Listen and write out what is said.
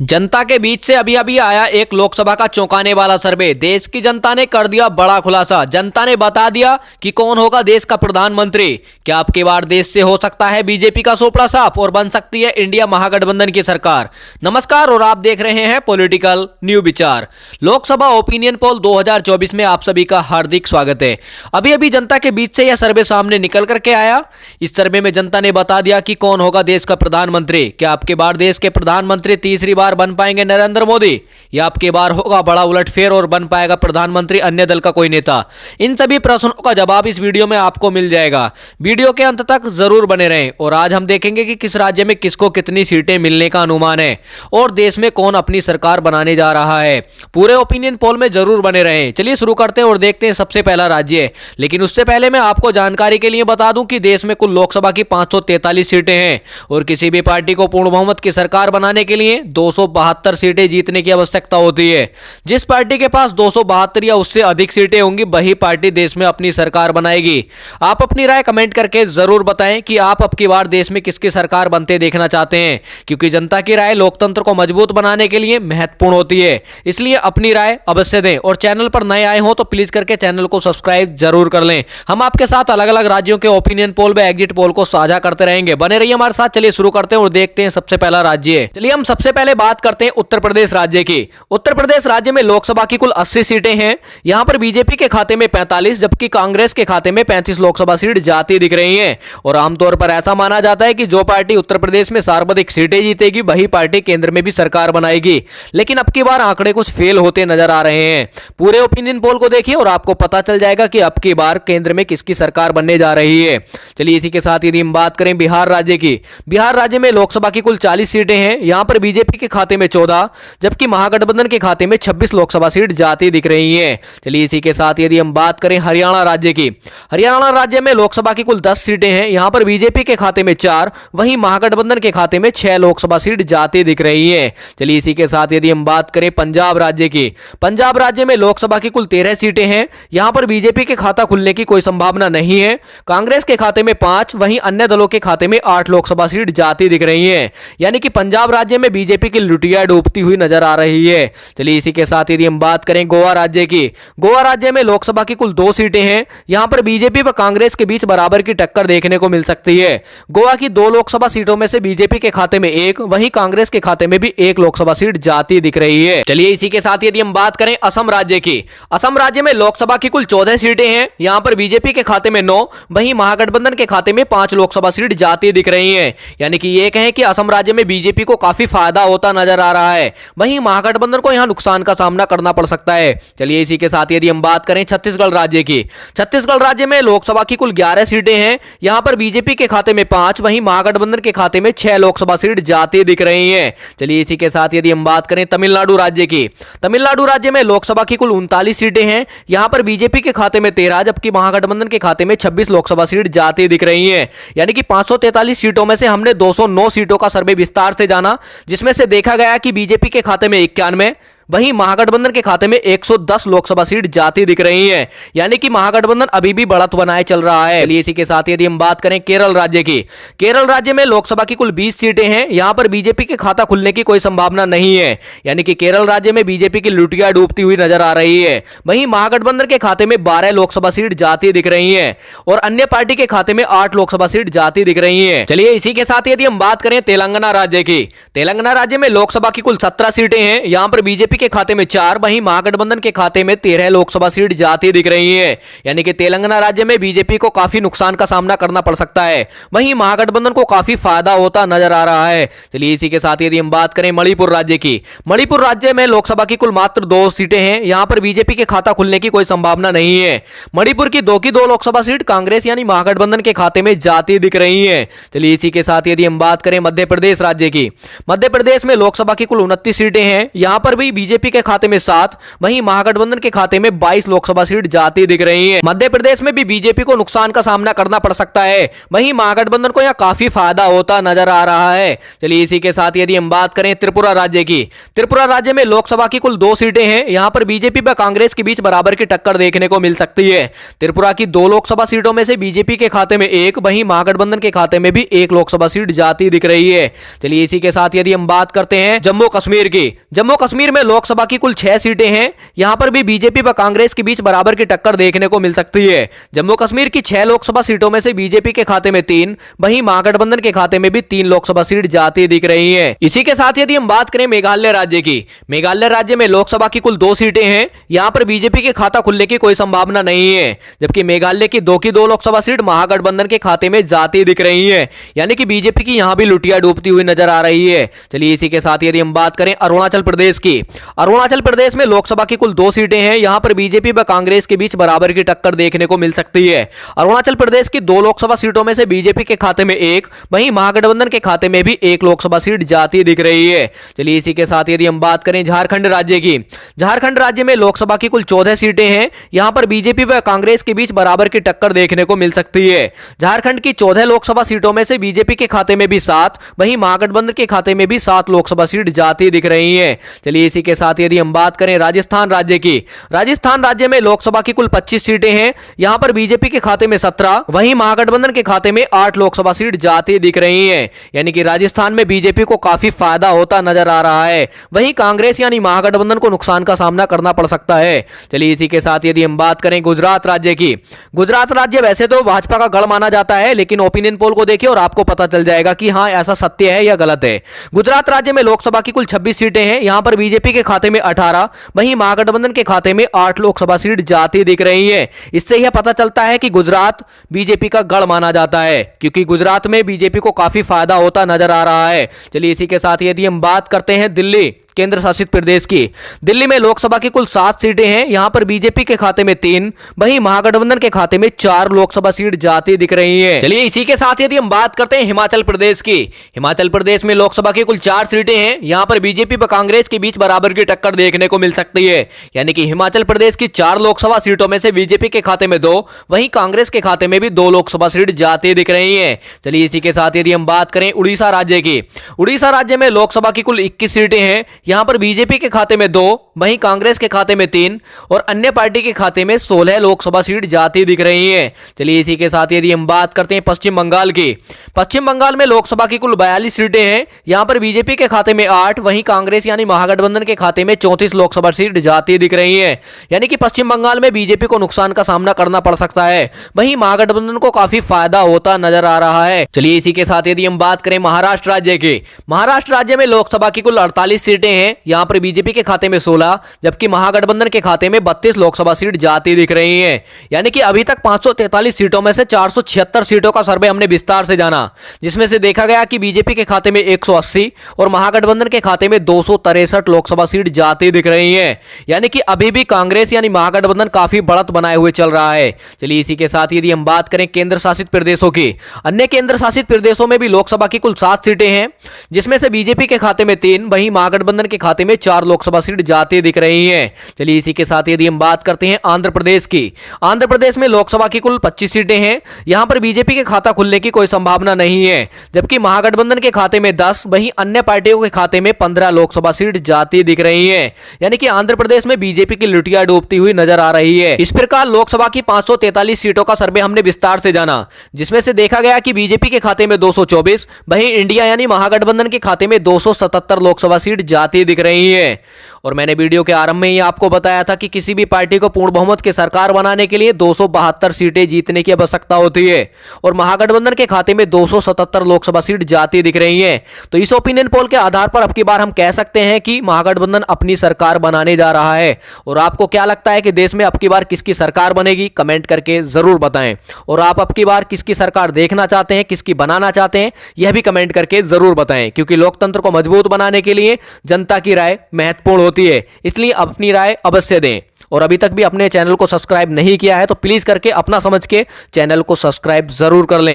जनता के बीच से अभी अभी आया एक लोकसभा का चौंकाने वाला सर्वे। देश की जनता ने कर दिया बड़ा खुलासा। जनता ने बता दिया कि कौन होगा देश का प्रधानमंत्री। क्या अब की बार देश से हो सकता है बीजेपी का सोपड़ा साफ और बन सकती है इंडिया महागठबंधन की सरकार। नमस्कार और आप देख रहे हैं पॉलिटिकल न्यू विचार। लोकसभा ओपिनियन पोल 2024 में आप सभी का हार्दिक स्वागत है। अभी अभी जनता के बीच से यह सर्वे सामने निकल करके आया। इस सर्वे में जनता ने बता दिया कि कौन होगा देश का प्रधानमंत्री। क्या अब की बार देश के प्रधानमंत्री तीसरी बार बन पाएंगे नरेंद्र मोदी, या अब की बार होगा बड़ा उलटफेर और बन पाएगा प्रधानमंत्री अन्य दल का कोई नेता। इन सभी प्रश्नों का जवाब इस वीडियो में आपको मिल जाएगा। वीडियो के अंत तक जरूर बने रहें और आज हम देखेंगे कि किस राज्य में किसको कितनी सीटें मिलने का अनुमान है और देश में कौन अपनी सरकार बनाने जा रहा है। पूरे ओपिनियन पोल में जरूर बने रहें। चलिए शुरू करते हैं और देखते हैं सबसे पहला राज्य। लेकिन उससे पहले मैं आपको जानकारी के लिए बता दूं कि देश में कुल लोकसभा की 543 सीटें हैं और किसी भी पार्टी को पूर्ण बहुमत की सरकार बनाने के लिए 272 सीटें जीतने की आवश्यकता होती है। जिस पार्टी के पास 272 या उससे अधिक सीटें होंगी वही पार्टी देश में अपनी सरकार बनाएगी। आप अपनी राय कमेंट करके जरूर बताएं कि आप अब की बार देश में किसकी सरकार बनते देखना चाहते हैं, क्योंकि जनता की राय लोकतंत्र को मजबूत बनाने के लिए महत्वपूर्ण होती है। इसलिए अपनी राय अवश्य दें और चैनल पर नए आए हो तो प्लीज करके चैनल को सब्सक्राइब जरूर कर लें। हम आपके साथ अलग अलग राज्यों के ओपिनियन पोल व एग्जिट पोल को साझा करते रहेंगे। बने रहिए हमारे साथ। चलिए शुरू करते हैं और देखते हैं सबसे पहला राज्य। चलिए हम सबसे पहले बात करते हैं उत्तर प्रदेश राज्य की। उत्तर प्रदेश राज्य में लोकसभा की कुल 80 सीटें हैं। यहां पर बीजेपी के खाते में 45 जबकि कांग्रेस के खाते में 35 लोकसभा सीट जाती दिख रही हैं। और आमतौर पर ऐसा माना जाता है कि जो पार्टी उत्तर प्रदेश में सर्वाधिक सीटें जीतेगी वही पार्टी केंद्र में भी सरकार बनाएगी। लेकिन अब की बार आंकड़े कुछ फेल होते नजर आ रहे हैं। पूरे ओपिनियन पोल को देखिए और आपको पता चल जाएगा कि अब की बार केंद्र में किसकी सरकार बनने जा रही है। चलिए इसी के साथ यदि हम बात करें बिहार राज्य की। बिहार राज्य में लोकसभा की कुल 40 सीटें हैं। यहां पर बीजेपी के खाते में 14 जबकि महागठबंधन के खाते में 26 लोकसभा सीट जाती दिख रही हैं। चलिए इसी के साथ यदि हम बात करें हरियाणा राज्य की। हरियाणा राज्य में लोकसभा की कुल 10 सीटें हैं। यहां पर बीजेपी के खाते में 4 वहीं महागठबंधन के खाते में 6 लोकसभा सीट जाती दिख रही हैं। चलिए इसी के साथ यदि हम बात करें पंजाब राज्य की। पंजाब राज्य में लोकसभा की कुल 13 सीटें हैं। यहां पर बीजेपी के खाता खुलने की कोई संभावना नहीं है। कांग्रेस के खाते में 5 वहीं अन्य दलों के खाते में 8 लोकसभा सीट जाती दिख रही हैं। यानी कि पंजाब राज्य में बीजेपी की लुटिया डूबती हुई नजर आ रही है। चलिए इसी के साथ यदि हम बात करें गोवा राज्य की। गोवा राज्य में लोकसभा की कुल 2 सीटें हैं। यहां पर बीजेपी व कांग्रेस के बीच बराबर की टक्कर देखने को मिल सकती है। गोवा की 2 लोकसभा सीटों में से बीजेपी के खाते में 1 वहीं कांग्रेस के खाते में भी 1 लोकसभा सीट जाती दिख रही है। चलिए इसी के साथ यदि हम बात करें असम राज्य की। असम राज्य में लोकसभा की कुल 14 सीटें हैं। यहां पर बीजेपी के खाते में 9 वहीं महागठबंधन के खाते में 5 लोकसभा सीट जाती दिख रही है। यानी कि ये कहें कि असम राज्य में बीजेपी को काफी फायदा होता नजर आ रहा है, वहीं महागठबंधन को यहां नुकसान का सामना करना पड़ सकता है। चलिए इसी के साथ यदि हम बात करें छत्तीसगढ़ राज्य की। छत्तीसगढ़ राज्य में लोकसभा की कुल 11 सीटें हैं। यहां पर बीजेपी के खाते में 5 वहीं महागठबंधन के खाते में 6 लोकसभा सीट जाती दिख रही हैं। चलिए इसी के साथ यदि हम बात करें तमिलनाडु राज्य की। तमिलनाडु राज्य में लोकसभा की कुल 39 सीटें हैं। यहां पर बीजेपी के खाते में 13 जबकि महागठबंधन के खाते में 26 लोकसभा सीट जाती दिख रही हैं। यानी कि 543 सीटों में से हमने 209 सीटों का सर्वे विस्तार से जाना, जिसमें से देखा गया कि बीजेपी के खाते में 91 वहीं महागठबंधन के खाते में 110 लोकसभा सीट जाती दिख रही हैं। यानी कि महागठबंधन अभी भी बढ़त बनाए चल रहा है। चलिए इसी के साथ यदि हम बात करें केरल राज्य की। केरल राज्य में लोकसभा की कुल 20 सीटें हैं। यहां पर बीजेपी के खाता खुलने की कोई संभावना नहीं है। यानी कि केरल राज्य में बीजेपी की लुटिया डूबती हुई नजर आ रही है। वहीं महागठबंधन के खाते में 12 लोकसभा सीट जाती दिख रही है और अन्य पार्टी के खाते में 8 लोकसभा सीट जाती दिख रही है। चलिए इसी के साथ यदि हम बात करें तेलंगाना राज्य की। तेलंगाना राज्य में लोकसभा की कुल 17 सीटें हैं। यहां पर बीजेपी के खाते में 4 वहीं महागठबंधन के खाते में 13 लोकसभा सीट जाती दिख रही है। यानी कि तेलंगाना राज्य में बीजेपी को काफी नुकसान का सामना करना पड़ सकता है, वहीं महागठबंधन को काफी फायदा होता नजर आ रहा है। चलिए इसी के साथ यदि हम बात करें मणिपुर राज्य की। मणिपुर राज्य में लोकसभा की कुल मात्र 2 सीटें हैं। यहां पर बीजेपी के खाता खुलने की कोई संभावना नहीं है। मणिपुर की 2 लोकसभा सीट कांग्रेस यानी महागठबंधन के खाते में जाती दिख रही है। चलिए इसी के साथ यदि हम बात करें मध्य प्रदेश राज्य की। मध्य प्रदेश में लोकसभा की कुल 29 सीटें हैं। यहां पर भी बीजेपी के खाते में 7, वहीं महागठबंधन के खाते में 22 लोकसभा सीट जाती दिख रही है। मध्य प्रदेश में भी बीजेपी को नुकसान का सामना करना पड़ सकता है, वहीं महागठबंधन को यहां काफी फायदा होता नजर आ रहा है। चलिए इसी के साथ यदि हम बात करें त्रिपुरा राज्य की, त्रिपुरा राज्य में लोकसभा की कुल 2 सीटें हैं। यहां पर बीजेपी व कांग्रेस के बीच बराबर की टक्कर देखने को मिल सकती है। त्रिपुरा की 2 लोकसभा सीटों में से बीजेपी के खाते में 1, वहीं महागठबंधन के खाते में भी 1 लोकसभा सीट जाती दिख रही है। चलिए इसी के साथ यदि हम बात करते हैं जम्मू कश्मीर की, जम्मू कश्मीर में लोकसभा की कुल 6 सीटें हैं। यहां पर भी बीजेपी व कांग्रेस के बीच बराबर की टक्कर देखने को मिल सकती है। जम्मू कश्मीर की 6 लोकसभा सीटों में से बीजेपी के खाते में 3, वहीं महागठबंधन के खाते में भी 3 लोकसभा सीट जाती दिख रही है। इसी के साथ यदि हम बात करें मेघालय राज्य की, मेघालय राज्य में लोकसभा की कुल 2 सीटें हैं। यहां पर बीजेपी के खाता खुलने की कोई संभावना नहीं है, जबकि मेघालय की 2 लोकसभा सीट महागठबंधन के खाते में जाती दिख रही है, यानी कि बीजेपी की यहां भी लुटिया डूबती हुई नजर आ रही है। चलिए इसी के साथ यदि हम बात करें अरुणाचल प्रदेश की, अरुणाचल प्रदेश में लोकसभा की कुल 2 सीटें हैं। यहां पर बीजेपी व कांग्रेस के बीच बराबर की टक्कर देखने को मिल सकती है। अरुणाचल प्रदेश की 2 लोकसभा सीटों में से बीजेपी के खाते में 1, वहीं महागठबंधन के खाते में भी 1 लोकसभा सीट जाती दिख रही है। चलिए इसी के साथ यदि हम बात करें झारखंड राज्य की, झारखंड राज्य में लोकसभा की कुल 14 सीटें हैं। यहां पर बीजेपी व कांग्रेस के बीच बराबर की टक्कर देखने को मिल सकती है। झारखंड की 14 लोकसभा सीटों में से बीजेपी के खाते में भी 7, वहीं महागठबंधन के खाते में भी 7 लोकसभा सीट जाती दिख रही है। चलिए इसी के साथ यदि हम बात करें राजस्थान राज्य की, राजस्थान राज्य में लोकसभा की कुल 25 सीटें हैं। यहां पर बीजेपी के खाते में 17, वहीं महागठबंधन के खाते में 8 लोकसभा सीट जाती दिख रही है, यानी कि राजस्थान में बीजेपी को काफी फायदा होता नजर आ रहा है। वहीं कांग्रेस यानी महागठबंधन को नुकसान का सामना करना पड़ सकता है। चलिए इसी के साथ यदि हम बात करें गुजरात राज्य की, गुजरात राज्य वैसे तो भाजपा का गढ़ माना जाता है, लेकिन ओपिनियन पोल को देखिए और आपको पता चल जाएगा कि हां ऐसा सत्य है या गलत है। गुजरात राज्य में लोकसभा की कुल 26 सीटें हैं। यहां पर बीजेपी के खाते में 18, वहीं महागठबंधन के खाते में 8 लोकसभा सीट जाती दिख रही है। इससे यह पता चलता है कि गुजरात बीजेपी का गढ़ माना जाता है, क्योंकि गुजरात में बीजेपी को काफी फायदा होता नजर आ रहा है। चलिए इसी के साथ यदि हम बात करते हैं दिल्ली केंद्र शासित प्रदेश की, दिल्ली में लोकसभा की कुल 7 सीटें हैं। यहां पर बीजेपी के खाते में 3, वहीं महागठबंधन के खाते में 4 लोकसभा सीट जाती दिख रही है। चलिए इसी के साथ यदि हम बात करते हैं हिमाचल प्रदेश की, हिमाचल प्रदेश में लोकसभा की कुल 4 सीटें हैं। यहां पर बीजेपी व कांग्रेस के बीच बराबर की टक्कर देखने को मिल सकती है, यानी कि हिमाचल प्रदेश की 4 लोकसभा सीटों में से बीजेपी के खाते में 2, वहीं कांग्रेस के खाते में भी 2 लोकसभा सीट जाती दिख रही है। चलिए इसी के साथ यदि हम बात करें उड़ीसा राज्य की, उड़ीसा राज्य में लोकसभा की कुल 21 सीटें हैं। यहां पर बीजेपी के खाते में 2, वहीं कांग्रेस के खाते में 3 और अन्य पार्टी के खाते में 16 लोकसभा सीट जाती दिख रही है। चलिए इसी के साथ यदि हम बात करते हैं पश्चिम बंगाल की, पश्चिम बंगाल में लोकसभा की कुल 42 सीटें हैं। यहां पर बीजेपी के खाते में 8, वहीं कांग्रेस यानी महागठबंधन के खाते में 34 लोकसभा सीट जाती दिख रही है, यानी कि पश्चिम बंगाल में बीजेपी को नुकसान का सामना करना पड़ सकता है, वहीं महागठबंधन को काफी फायदा होता नजर आ रहा है। चलिए इसी के साथ यदि हम बात करें महाराष्ट्र राज्य की, महाराष्ट्र राज्य में लोकसभा की कुल 48 सीटें हैं। यहां पर बीजेपी के खाते में 16, जबकि महागठबंधन के खाते में 32 लोकसभा सीट जाती दिख रही है, यानी कि अभी तक 543 सीटों में से 476 सीटों का सर्वे हमने विस्तार से जाना, जिसमें से देखा गया कि बीजेपी के खाते में 180 और महागठबंधन के खाते में 263 लोकसभा सीट जाती दिख रही है, यानी कि अभी भी कांग्रेस यानी महागठबंधन काफी बढ़त बनाए हुए चल रहा है। चलिए इसी के साथ यदि हम बात करें केंद्र शासित प्रदेशों की, अन्य केंद्र शासित प्रदेशों में भी लोकसभा की कुल 7 सीटें हैं, जिसमें से बीजेपी के खाते में 3, वहीं महागठबंधन के खाते में 4 लोकसभा सीट जाती दिख रही है। चलिए इसी के साथ यदि हम बात करते हैं आंध्र प्रदेश की, आंध्र प्रदेश में लोकसभा की कुल 25 सीटें हैं। यहां पर बीजेपी के खाता खुलने की कोई संभावना नहीं है, जबकि महागठबंधन के खाते में 10, वहीं अन्य पार्टियों के खाते में 15 लोकसभा सीट जाती दिख रही है, यानी कि आंध्र प्रदेश में बीजेपी की लुटिया डूबती हुई नजर आ रही है। इस प्रकार लोकसभा की 543 सीटों का सर्वे हमने विस्तार से जाना, जिसमें से देखा गया कि बीजेपी के खाते में 224, वहीं इंडिया यानी महागठबंधन के खाते में 277 लोकसभा सीट जाती दिख रही है। और मैंने वीडियो के आरंभ में ही आपको बताया था कि किसी भी पार्टी को पूर्ण बहुमत की सरकार बनाने के लिए 272 सीटें जीतने की आवश्यकता होती है, और महागठबंधन के खाते में 277 लोकसभा सीट जाती दिख रही है। तो इस ओपिनियन पोल के आधार पर अब की बार हम कह सकते हैं कि महागठबंधन अपनी सरकार बनाने जा रहा है। और आपको क्या लगता है कि देश में अब की बार किसकी सरकार बनेगी, कमेंट करके जरूर बताएं। और आप अब की बार किसकी सरकार देखना चाहते हैं, किसकी बनाना चाहते हैं, यह भी कमेंट करके जरूर बताएं, क्योंकि लोकतंत्र को मजबूत बनाने के लिए जनता की राय महत्वपूर्ण होती है, इसलिए अपनी राय अवश्य दें। और अभी तक भी अपने चैनल को सब्सक्राइब नहीं किया है तो प्लीज करके अपना समझ के चैनल को सब्सक्राइब जरूर कर लें।